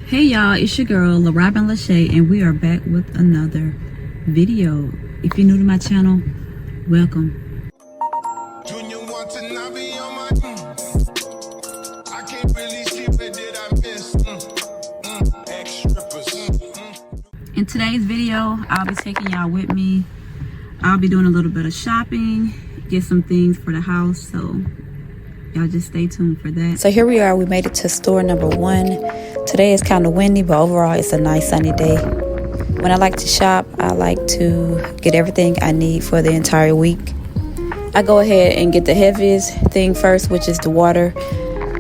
Hey y'all, it's your girl La Robin Lachey, and we are back with another video. If you're new to my channel, welcome. Junior want to not be on my I can't really see what did I miss. In today's video, I'll be taking y'all with me. I'll be doing a little bit of shopping, get some things for the house, so y'all just stay tuned for that. So here we are, we made it to store number 1. Today is kind of windy, but overall it's a nice sunny day. When I like to shop, I like to get everything I need for the entire week. I go ahead and get the heaviest thing first, which is the water.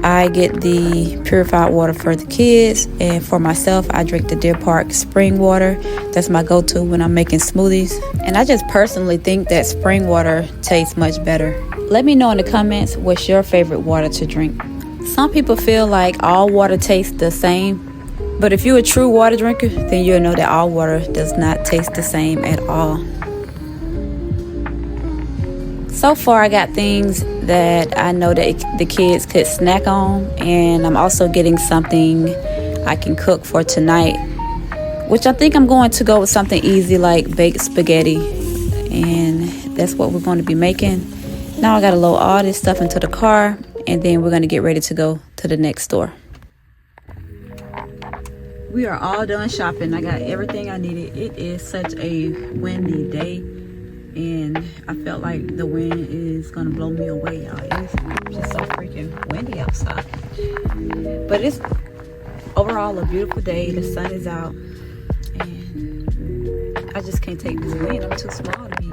I get the purified water for the kids, and for myself, I drink the Deer Park spring water. That's my go-to when I'm making smoothies. And I just personally think that spring water tastes much better. Let me know in the comments what's your favorite water to drink. Some people feel like all water tastes the same, but if you're a true water drinker, then you'll know that all water does not taste the same at all. So far, I got things that I know that the kids could snack on, and I'm also getting something I can cook for tonight, which I think I'm going to go with something easy like baked spaghetti, and that's what we're going to be making. Now I got to load all this stuff into the car, and then we're going to get ready to go to the next store. We are all done shopping. I got everything I needed. It is such a windy day, and I felt like the wind is gonna blow me away, y'all. It's just so freaking windy outside, but it's overall a beautiful day. The sun is out, and I just can't take this wind. I'm too small to be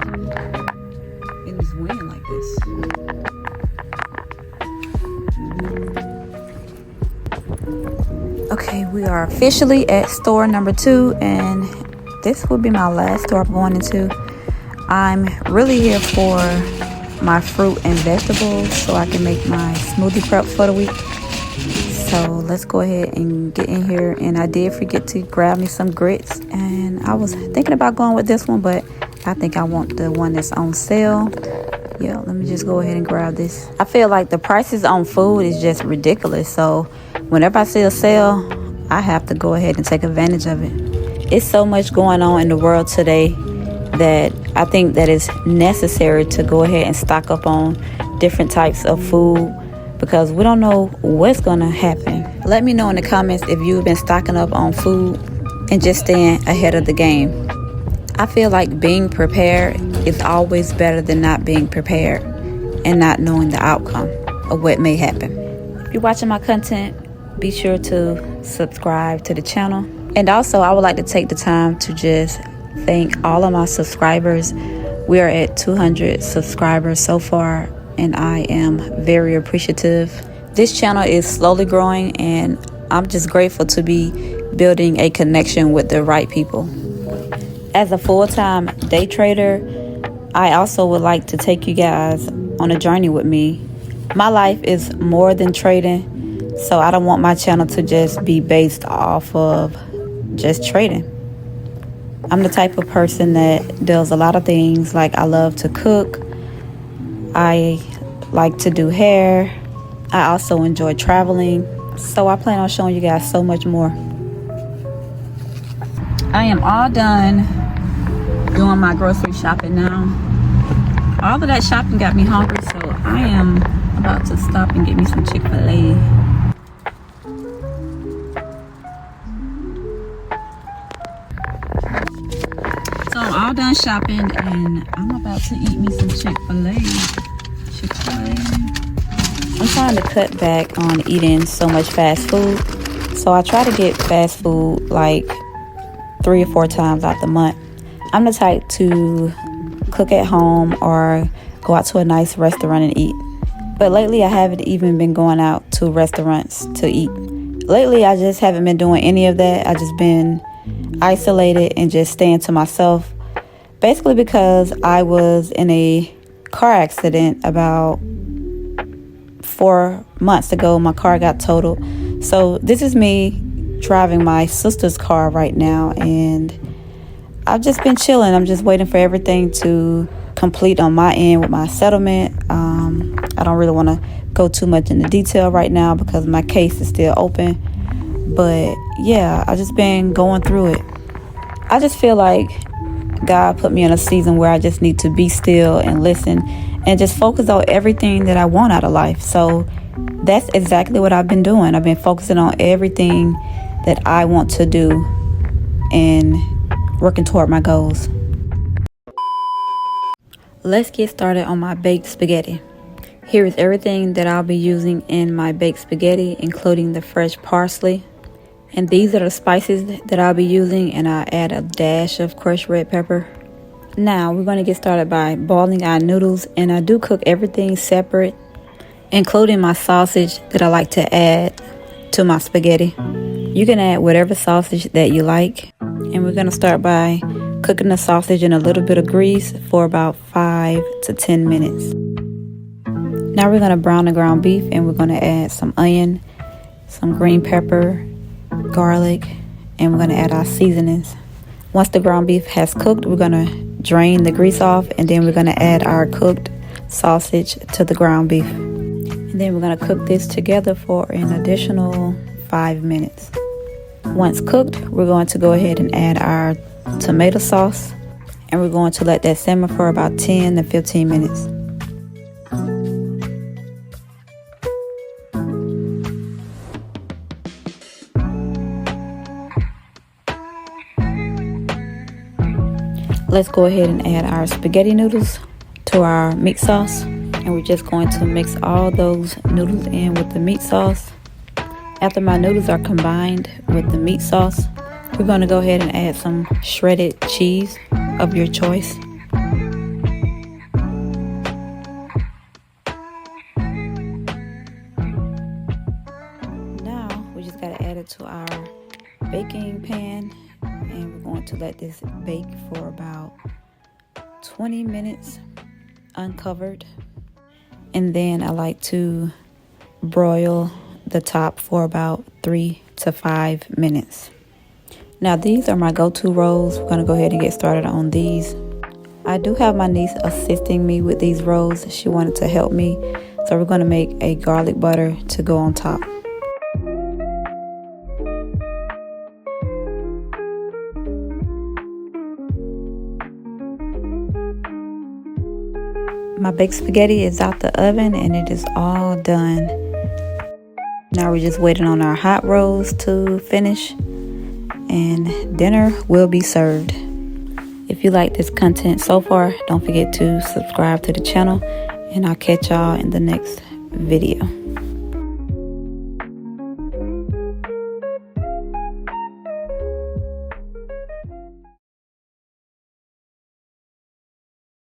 in this wind like this. Okay, we are officially at store number 2, and this will be my last store I'm going into. I'm really here for my fruit and vegetables so I can make my smoothie prep for the week. So let's go ahead and get in here. And I did forget to grab me some grits, and I was thinking about going with this one, but I think I want the one that's on sale. Yeah, let me just go ahead and grab this. I feel like the prices on food is just ridiculous, so whenever I see a sale, I have to go ahead and take advantage of it. It's so much going on in the world today that I think that it's necessary to go ahead and stock up on different types of food, because we don't know what's gonna happen. Let me know in the comments if you've been stocking up on food and just staying ahead of the game. I feel like being prepared is always better than not being prepared and not knowing the outcome of what may happen. If you're watching my content, be sure to subscribe to the channel. And also, I would like to take the time to just thank all of my subscribers. We are at 200 subscribers so far, and I am very appreciative. This channel is slowly growing, and I'm just grateful to be building a connection with the right people. As a full-time day trader, I also would like to take you guys on a journey with me. My life is more than trading, so I don't want my channel to just be based off of just trading. I'm the type of person that does a lot of things. Like, I love to cook, I like to do hair, I also enjoy traveling, so I plan on showing you guys so much more. I am all done doing my grocery shopping now. All of that shopping got me hungry, so I am about to stop and get me some Chick-fil-A. So I'm all done shopping, and I'm about to eat me some Chick-fil-A. I'm trying to cut back on eating so much fast food, so I try to get fast food like 3 or 4 times out the month. I'm the type to cook at home or go out to a nice restaurant and eat. But lately, I haven't even been going out to restaurants to eat. Lately, I just haven't been doing any of that. I just been isolated and just staying to myself. Basically because I was in a car accident about 4 months ago. My car got totaled. So this is me driving my sister's car right now, and I've just been chilling. I'm just waiting for everything to complete on my end with my settlement. I don't really want to go too much into detail right now because my case is still open. But yeah, I just been going through it. I just feel like God put me in a season where I just need to be still and listen and just focus on everything that I want out of life. So that's exactly what I've been doing. I've been focusing on everything that I want to do and working toward my goals. Let's get started on my baked spaghetti. Here is everything that I'll be using in my baked spaghetti, including the fresh parsley. And these are the spices that I'll be using, and I'll add a dash of crushed red pepper. Now we're going to get started by boiling our noodles, and I do cook everything separate, including my sausage that I like to add to my spaghetti. You can add whatever sausage that you like. And we're going to start by cooking the sausage in a little bit of grease for about 5 to 10 minutes. Now we're going to brown the ground beef, and we're going to add some onion, some green pepper, garlic, and we're going to add our seasonings. Once the ground beef has cooked, we're going to drain the grease off, and then we're going to add our cooked sausage to the ground beef. And then we're going to cook this together for an additional 5 minutes. Once cooked, we're going to go ahead and add our tomato sauce, and we're going to let that simmer for about 10 to 15 minutes. Let's go ahead and add our spaghetti noodles to our meat sauce, and we're just going to mix all those noodles in with the meat sauce. After my noodles are combined with the meat sauce, we're going to go ahead and add some shredded cheese of your choice. Now we just got to add it to our baking pan, and we're going to let this bake for about 20 minutes uncovered. And then I like to broil the top for about 3 to 5 minutes. Now these are my go-to rolls. We're going to go ahead and get started on these. I do have my niece assisting me with these rolls. She wanted to help me. So we're going to make a garlic butter to go on top. My baked spaghetti is out the oven, and it is all done. Now we're just waiting on our hot rolls to finish, and dinner will be served. If you like this content so far, don't forget to subscribe to the channel, and I'll catch y'all in the next video.